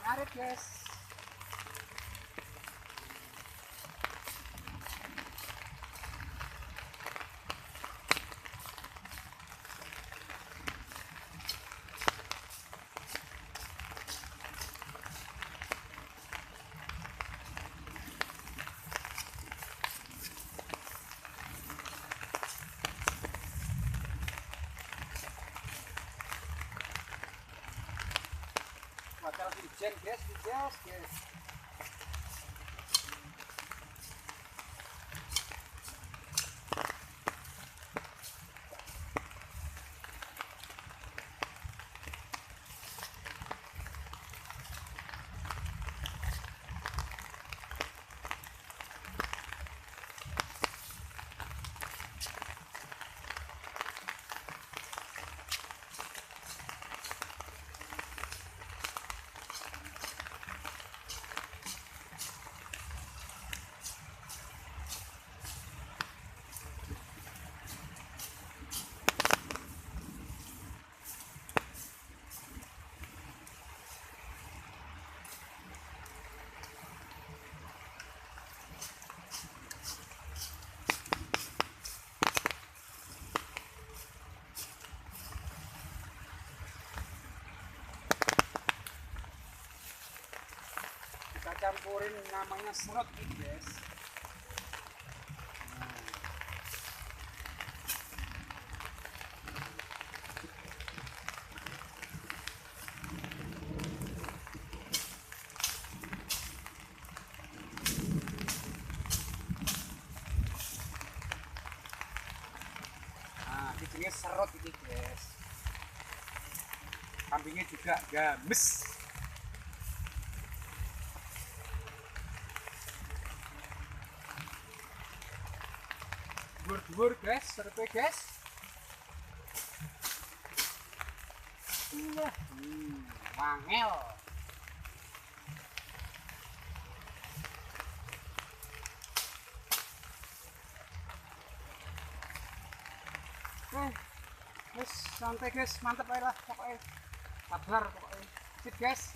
arit guys. Bakal hujan guys, guys. Kita campurin namanya serut guys. Nah, ini jenis serut ini guys. Kambingnya juga games. Dur guys, serutnya guys. Iya, wangel. Guys, santai guys, mantap aja lah pokoknya. Sabar pokoknya. Sip guys.